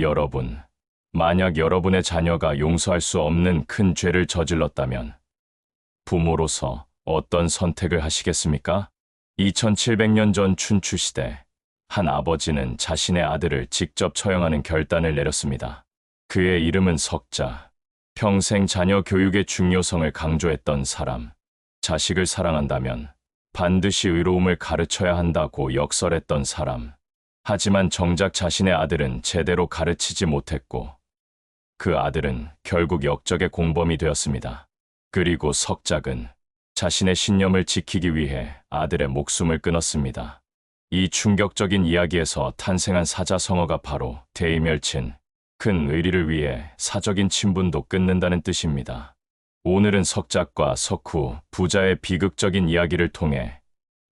여러분, 만약 여러분의 자녀가 용서할 수 없는 큰 죄를 저질렀다면 부모로서 어떤 선택을 하시겠습니까? 2700년 전 춘추시대, 한 아버지는 자신의 아들을 직접 처형하는 결단을 내렸습니다. 그의 이름은 석자. 평생 자녀 교육의 중요성을 강조했던 사람. 자식을 사랑한다면 반드시 의로움을 가르쳐야 한다고 역설했던 사람. 하지만 정작 자신의 아들은 제대로 가르치지 못했고 그 아들은 결국 역적의 공범이 되었습니다. 그리고 석작은 자신의 신념을 지키기 위해 아들의 목숨을 끊었습니다. 이 충격적인 이야기에서 탄생한 사자성어가 바로 대의멸친, 큰 의리를 위해 사적인 친분도 끊는다는 뜻입니다. 오늘은 석작과 석후, 부자의 비극적인 이야기를 통해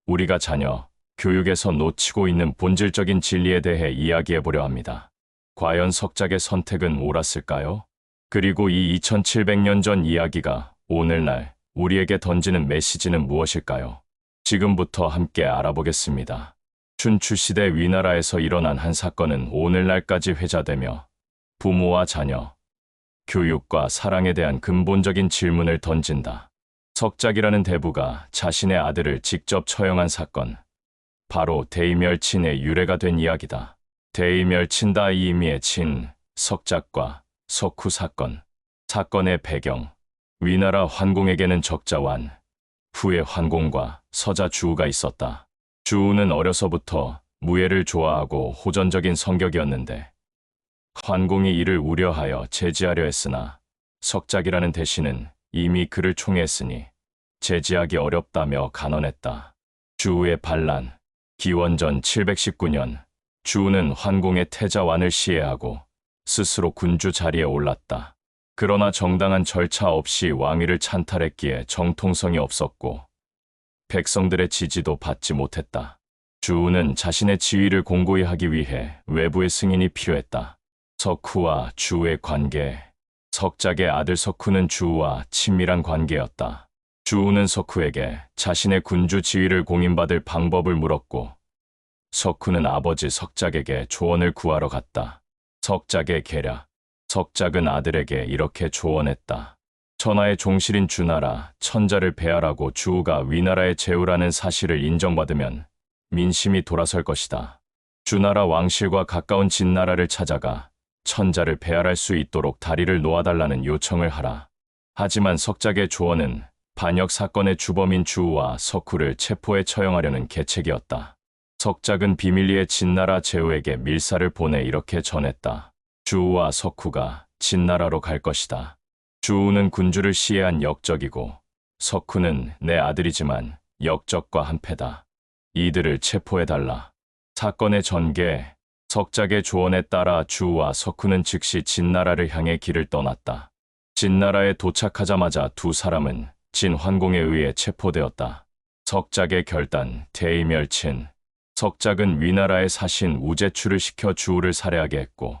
우리가 자녀 교육에서 놓치고 있는 본질적인 진리에 대해 이야기해보려 합니다. 과연 석작의 선택은 옳았을까요? 그리고 이 2700년 전 이야기가 오늘날 우리에게 던지는 메시지는 무엇일까요? 지금부터 함께 알아보겠습니다. 춘추시대 위나라에서 일어난 한 사건은 오늘날까지 회자되며 부모와 자녀, 교육과 사랑에 대한 근본적인 질문을 던진다. 석작이라는 대부가 자신의 아들을 직접 처형한 사건, 바로 대의멸친의 유래가 된 이야기다. 대의멸친다 이 의미의 친, 석작과 석후 사건. 사건의 배경, 위나라 환공에게는 적자완, 후의 환공과 서자 주우가 있었다. 주우는 어려서부터 무예를 좋아하고 호전적인 성격이었는데 환공이 이를 우려하여 제지하려 했으나 석작이라는 대신은 이미 그를 총애했으니 제지하기 어렵다며 간언했다. 주우의 반란. 기원전 719년 주우는 환공의 태자완을 시해하고 스스로 군주 자리에 올랐다. 그러나 정당한 절차 없이 왕위를 찬탈했기에 정통성이 없었고 백성들의 지지도 받지 못했다. 주우는 자신의 지위를 공고히 하기 위해 외부의 승인이 필요했다. 석후와 주우의 관계. 석작의 아들 석후는 주우와 친밀한 관계였다. 주우는 석후에게 자신의 군주 지위를 공인받을 방법을 물었고 석후는 아버지 석작에게 조언을 구하러 갔다. 석작의 계략. 석작은 아들에게 이렇게 조언했다. 천하의 종실인 주나라, 천자를 배하라고 주우가 위나라의 제후라는 사실을 인정받으면 민심이 돌아설 것이다. 주나라 왕실과 가까운 진나라를 찾아가 천자를 배할할 수 있도록 다리를 놓아달라는 요청을 하라. 하지만 석작의 조언은 반역 사건의 주범인 주우와 석후를 체포해 처형하려는 계책이었다. 석작은 비밀리에 진나라 제후에게 밀사를 보내 이렇게 전했다. 주우와 석후가 진나라로 갈 것이다. 주우는 군주를 시해한 역적이고 석후는 내 아들이지만 역적과 한패다. 이들을 체포해달라. 사건의 전개. 석작의 조언에 따라 주우와 석후는 즉시 진나라를 향해 길을 떠났다. 진나라에 도착하자마자 두 사람은 진환공에 의해 체포되었다. 석작의 결단, 대의멸친. 석작은 위나라의 사신 우제추를 시켜 주우를 살해하게 했고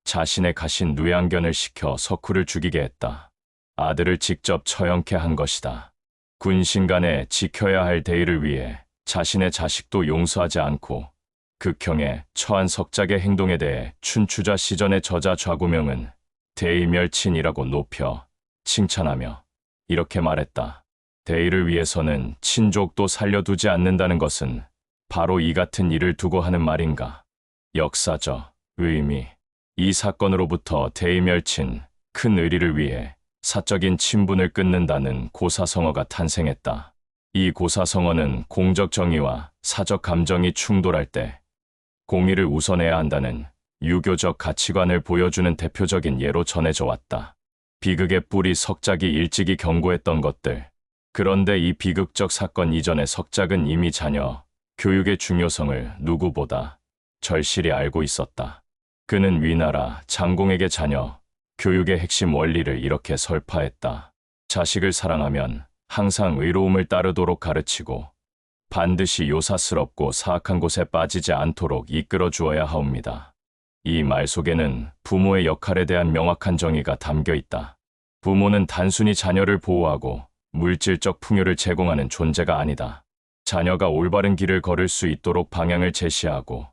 자신의 가신 뇌양견을 시켜 석후를 죽이게 했다. 아들을 직접 처형케 한 것이다. 군신간에 지켜야 할 대의를 위해 자신의 자식도 용서하지 않고 극형에 처한 석작의 행동에 대해 춘추자 시전의 저자 좌구명은 대의멸친이라고 높여 칭찬하며 이렇게 말했다. 대의를 위해서는 친족도 살려두지 않는다는 것은 바로 이 같은 일을 두고 하는 말인가. 역사적 의미. 이 사건으로부터 대의멸친, 큰 의리를 위해 사적인 친분을 끊는다는 고사성어가 탄생했다. 이 고사성어는 공적 정의와 사적 감정이 충돌할 때 공의를 우선해야 한다는 유교적 가치관을 보여주는 대표적인 예로 전해져 왔다. 비극의 뿌리 석작이 일찍이 경고했던 것들. 그런데 이 비극적 사건 이전에 석작은 이미 자녀 교육의 중요성을 누구보다 절실히 알고 있었다. 그는 위나라 장공에게 자녀 교육의 핵심 원리를 이렇게 설파했다. 자식을 사랑하면 항상 의로움을 따르도록 가르치고 반드시 요사스럽고 사악한 곳에 빠지지 않도록 이끌어 주어야 하옵니다. 이 말 속에는 부모의 역할에 대한 명확한 정의가 담겨 있다. 부모는 단순히 자녀를 보호하고 물질적 풍요를 제공하는 존재가 아니다. 자녀가 올바른 길을 걸을 수 있도록 방향을 제시하고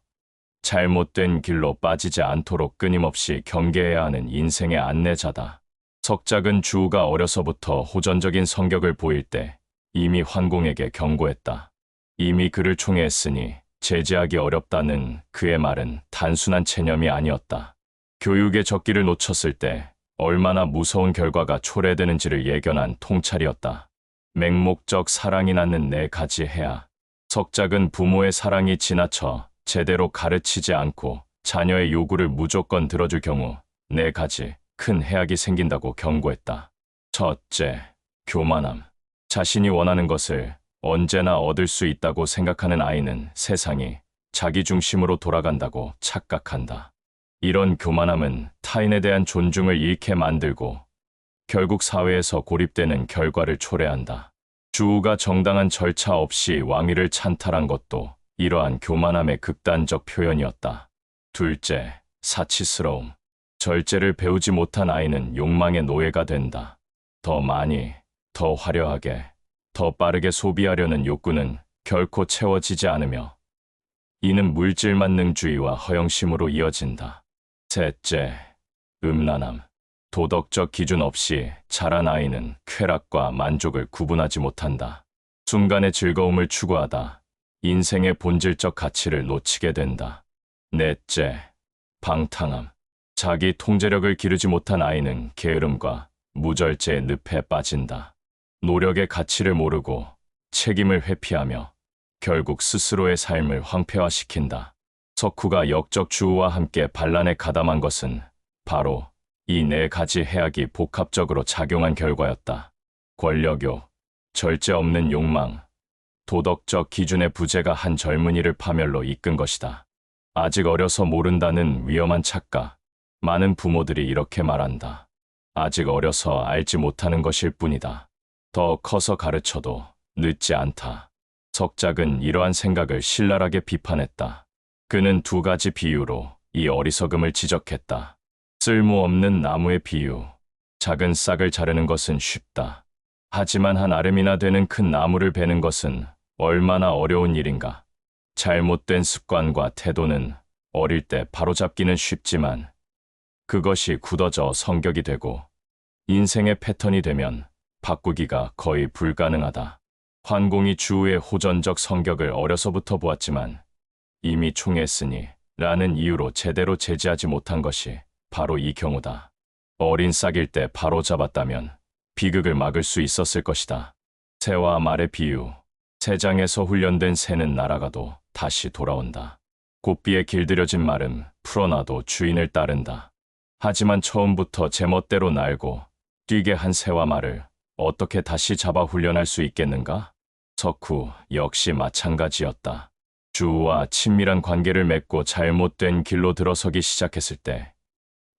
잘못된 길로 빠지지 않도록 끊임없이 경계해야 하는 인생의 안내자다. 석작은 주우가 어려서부터 호전적인 성격을 보일 때 이미 환공에게 경고했다. 이미 그를 총애했으니 제지하기 어렵다는 그의 말은 단순한 체념이 아니었다. 교육의 적기를 놓쳤을 때 얼마나 무서운 결과가 초래되는지를 예견한 통찰이었다. 맹목적 사랑이 낳는 4가지 해야. 석작은 부모의 사랑이 지나쳐 제대로 가르치지 않고 자녀의 요구를 무조건 들어줄 경우 4가지 큰 해악이 생긴다고 경고했다. 첫째, 교만함. 자신이 원하는 것을 언제나 얻을 수 있다고 생각하는 아이는 세상이 자기 중심으로 돌아간다고 착각한다. 이런 교만함은 타인에 대한 존중을 잃게 만들고 결국 사회에서 고립되는 결과를 초래한다. 주우가 정당한 절차 없이 왕위를 찬탈한 것도 이러한 교만함의 극단적 표현이었다. 둘째, 사치스러움. 절제를 배우지 못한 아이는 욕망의 노예가 된다. 더 많이, 더 화려하게, 더 빠르게 소비하려는 욕구는 결코 채워지지 않으며 이는 물질만능주의와 허영심으로 이어진다. 셋째, 음란함. 도덕적 기준 없이 자란 아이는 쾌락과 만족을 구분하지 못한다. 순간의 즐거움을 추구하다 인생의 본질적 가치를 놓치게 된다. 넷째, 방탕함. 자기 통제력을 기르지 못한 아이는 게으름과 무절제의 늪에 빠진다. 노력의 가치를 모르고 책임을 회피하며 결국 스스로의 삶을 황폐화시킨다. 석후가 역적 주우와 함께 반란에 가담한 것은 바로 이 4가지 해악이 복합적으로 작용한 결과였다. 권력욕, 절제 없는 욕망, 도덕적 기준의 부재가 한 젊은이를 파멸로 이끈 것이다. 아직 어려서 모른다는 위험한 착각. 많은 부모들이 이렇게 말한다. 아직 어려서 알지 못하는 것일 뿐이다. 더 커서 가르쳐도 늦지 않다. 석작은 이러한 생각을 신랄하게 비판했다. 그는 2가지 비유로 이 어리석음을 지적했다. 쓸모없는 나무의 비유. 작은 싹을 자르는 것은 쉽다. 하지만 한 아름이나 되는 큰 나무를 베는 것은 얼마나 어려운 일인가. 잘못된 습관과 태도는 어릴 때 바로잡기는 쉽지만 그것이 굳어져 성격이 되고 인생의 패턴이 되면 바꾸기가 거의 불가능하다. 환공이 주우의 호전적 성격을 어려서부터 보았지만 이미 총애했으니 라는 이유로 제대로 제지하지 못한 것이 바로 이 경우다. 어린 싹일 때 바로 잡았다면 비극을 막을 수 있었을 것이다. 새와 말의 비유. 새장에서 훈련된 새는 날아가도 다시 돌아온다. 고삐에 길들여진 말은 풀어놔도 주인을 따른다. 하지만 처음부터 제멋대로 날고 뛰게 한 새와 말을 어떻게 다시 잡아 훈련할 수 있겠는가? 석후 역시 마찬가지였다. 주우와 친밀한 관계를 맺고 잘못된 길로 들어서기 시작했을 때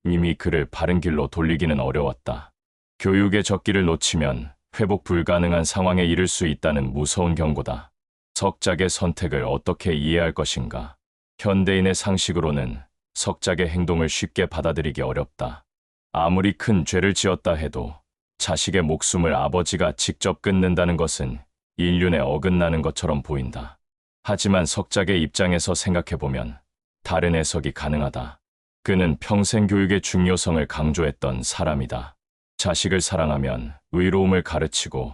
이미 그를 바른 길로 돌리기는 어려웠다. 교육의 적기를 놓치면 회복 불가능한 상황에 이를 수 있다는 무서운 경고다. 석작의 선택을 어떻게 이해할 것인가? 현대인의 상식으로는 석작의 행동을 쉽게 받아들이기 어렵다. 아무리 큰 죄를 지었다 해도 자식의 목숨을 아버지가 직접 끊는다는 것은 인륜에 어긋나는 것처럼 보인다. 하지만 석작의 입장에서 생각해보면 다른 해석이 가능하다. 그는 평생 교육의 중요성을 강조했던 사람이다. 자식을 사랑하면 의로움을 가르치고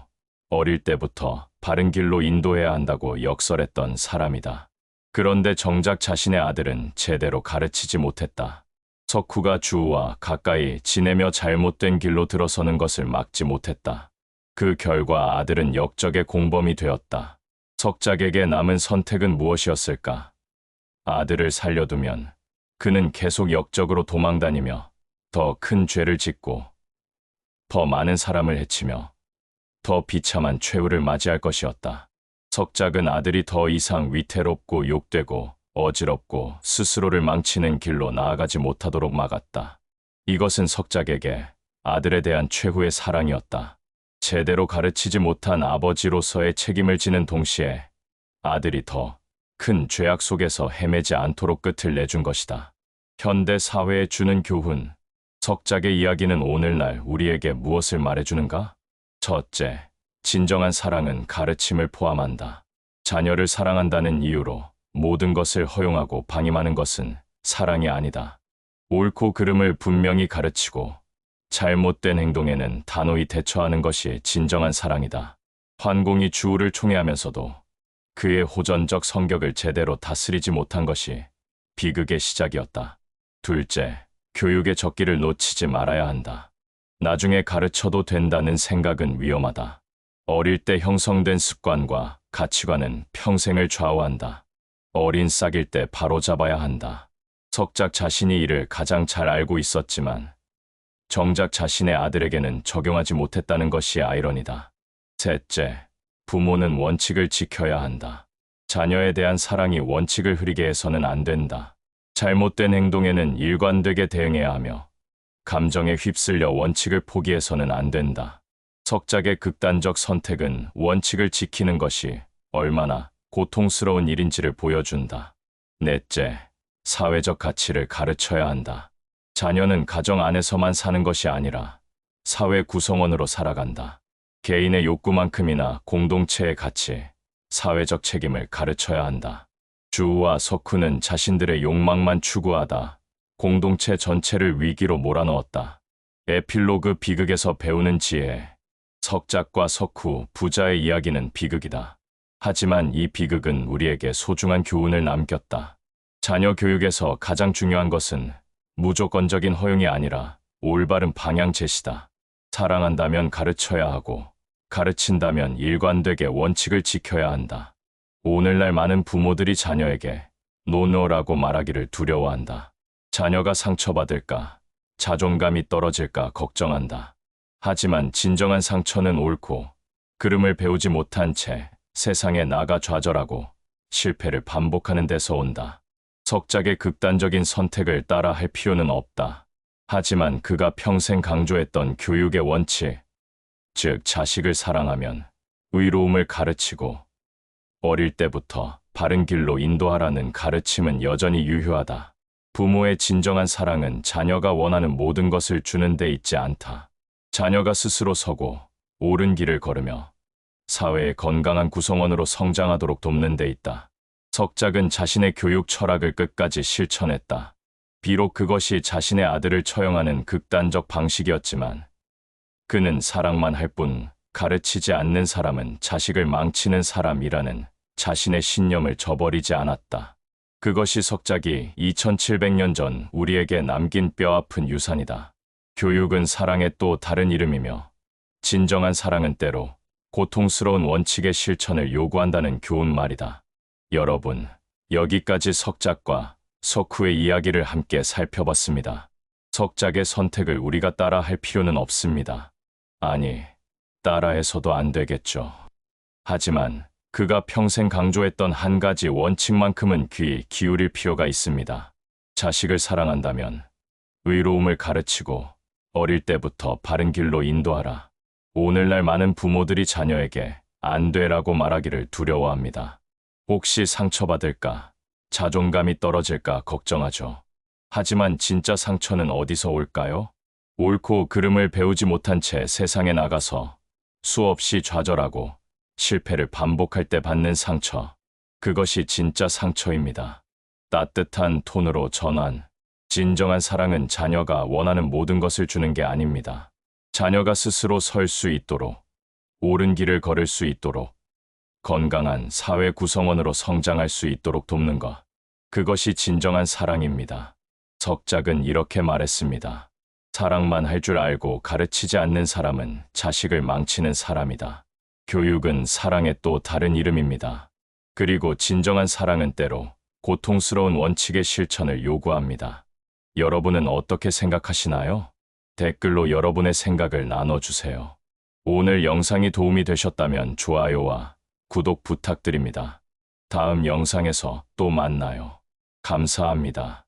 어릴 때부터 바른 길로 인도해야 한다고 역설했던 사람이다. 그런데 정작 자신의 아들은 제대로 가르치지 못했다. 석후가 주우와 가까이 지내며 잘못된 길로 들어서는 것을 막지 못했다. 그 결과 아들은 역적의 공범이 되었다. 석작에게 남은 선택은 무엇이었을까? 아들을 살려두면 그는 계속 역적으로 도망다니며 더 큰 죄를 짓고 더 많은 사람을 해치며 더 비참한 최후를 맞이할 것이었다. 석작은 아들이 더 이상 위태롭고 욕되고 어지럽고 스스로를 망치는 길로 나아가지 못하도록 막았다. 이것은 석작에게 아들에 대한 최후의 사랑이었다. 제대로 가르치지 못한 아버지로서의 책임을 지는 동시에 아들이 더 큰 죄악 속에서 헤매지 않도록 끝을 내준 것이다. 현대 사회에 주는 교훈. 석작의 이야기는 오늘날 우리에게 무엇을 말해주는가? 첫째, 진정한 사랑은 가르침을 포함한다. 자녀를 사랑한다는 이유로 모든 것을 허용하고 방임하는 것은 사랑이 아니다. 옳고 그름을 분명히 가르치고 잘못된 행동에는 단호히 대처하는 것이 진정한 사랑이다. 환공이 주우를 총애하면서도 그의 호전적 성격을 제대로 다스리지 못한 것이 비극의 시작이었다. 둘째, 교육의 적기를 놓치지 말아야 한다. 나중에 가르쳐도 된다는 생각은 위험하다. 어릴 때 형성된 습관과 가치관은 평생을 좌우한다. 어린 싹일 때 바로잡아야 한다. 석작 자신이 이를 가장 잘 알고 있었지만 정작 자신의 아들에게는 적용하지 못했다는 것이 아이러니다. 셋째, 부모는 원칙을 지켜야 한다. 자녀에 대한 사랑이 원칙을 흐리게 해서는 안 된다. 잘못된 행동에는 일관되게 대응해야 하며 감정에 휩쓸려 원칙을 포기해서는 안 된다. 석작의 극단적 선택은 원칙을 지키는 것이 얼마나 고통스러운 일인지를 보여준다. 넷째, 사회적 가치를 가르쳐야 한다. 자녀는 가정 안에서만 사는 것이 아니라 사회 구성원으로 살아간다. 개인의 욕구만큼이나 공동체의 가치, 사회적 책임을 가르쳐야 한다. 주우와 석후는 자신들의 욕망만 추구하다 공동체 전체를 위기로 몰아넣었다. 에필로그 비극에서 배우는 지혜. 석작과 석후, 부자의 이야기는 비극이다. 하지만 이 비극은 우리에게 소중한 교훈을 남겼다. 자녀 교육에서 가장 중요한 것은 무조건적인 허용이 아니라 올바른 방향 제시다. 사랑한다면 가르쳐야 하고 가르친다면 일관되게 원칙을 지켜야 한다. 오늘날 많은 부모들이 자녀에게 노노라고 말하기를 두려워한다. 자녀가 상처받을까, 자존감이 떨어질까 걱정한다. 하지만 진정한 상처는 옳고 그름을 배우지 못한 채 세상에 나가 좌절하고 실패를 반복하는 데서 온다. 석작의 극단적인 선택을 따라 할 필요는 없다. 하지만 그가 평생 강조했던 교육의 원칙, 즉 자식을 사랑하면 의로움을 가르치고 어릴 때부터 바른 길로 인도하라는 가르침은 여전히 유효하다. 부모의 진정한 사랑은 자녀가 원하는 모든 것을 주는 데 있지 않다. 자녀가 스스로 서고 옳은 길을 걸으며 사회의 건강한 구성원으로 성장하도록 돕는 데 있다. 석작은 자신의 교육 철학을 끝까지 실천했다. 비록 그것이 자신의 아들을 처형하는 극단적 방식이었지만 그는 사랑만 할 뿐 가르치지 않는 사람은 자식을 망치는 사람이라는 자신의 신념을 저버리지 않았다. 그것이 석작이 2700년 전 우리에게 남긴 뼈아픈 유산이다. 교육은 사랑의 또 다른 이름이며 진정한 사랑은 때로 고통스러운 원칙의 실천을 요구한다는 교훈 말이다. 여러분, 여기까지 석작과 석후의 이야기를 함께 살펴봤습니다. 석작의 선택을 우리가 따라 할 필요는 없습니다. 아니, 따라해서도 안 되겠죠. 하지만 그가 평생 강조했던 한 가지 원칙만큼은 귀 기울일 필요가 있습니다. 자식을 사랑한다면 의로움을 가르치고 어릴 때부터 바른 길로 인도하라. 오늘날 많은 부모들이 자녀에게 안 되라고 말하기를 두려워합니다. 혹시 상처받을까, 자존감이 떨어질까 걱정하죠. 하지만 진짜 상처는 어디서 올까요? 옳고 그름을 배우지 못한 채 세상에 나가서 수없이 좌절하고 실패를 반복할 때 받는 상처. 그것이 진짜 상처입니다. 따뜻한 톤으로 전한 진정한 사랑은 자녀가 원하는 모든 것을 주는 게 아닙니다. 자녀가 스스로 설 수 있도록, 옳은 길을 걸을 수 있도록, 건강한 사회 구성원으로 성장할 수 있도록 돕는 것. 그것이 진정한 사랑입니다. 석작은 이렇게 말했습니다. 사랑만 할 줄 알고 가르치지 않는 사람은 자식을 망치는 사람이다. 교육은 사랑의 또 다른 이름입니다. 그리고 진정한 사랑은 때로 고통스러운 원칙의 실천을 요구합니다. 여러분은 어떻게 생각하시나요? 댓글로 여러분의 생각을 나눠주세요. 오늘 영상이 도움이 되셨다면 좋아요와 구독 부탁드립니다. 다음 영상에서 또 만나요. 감사합니다.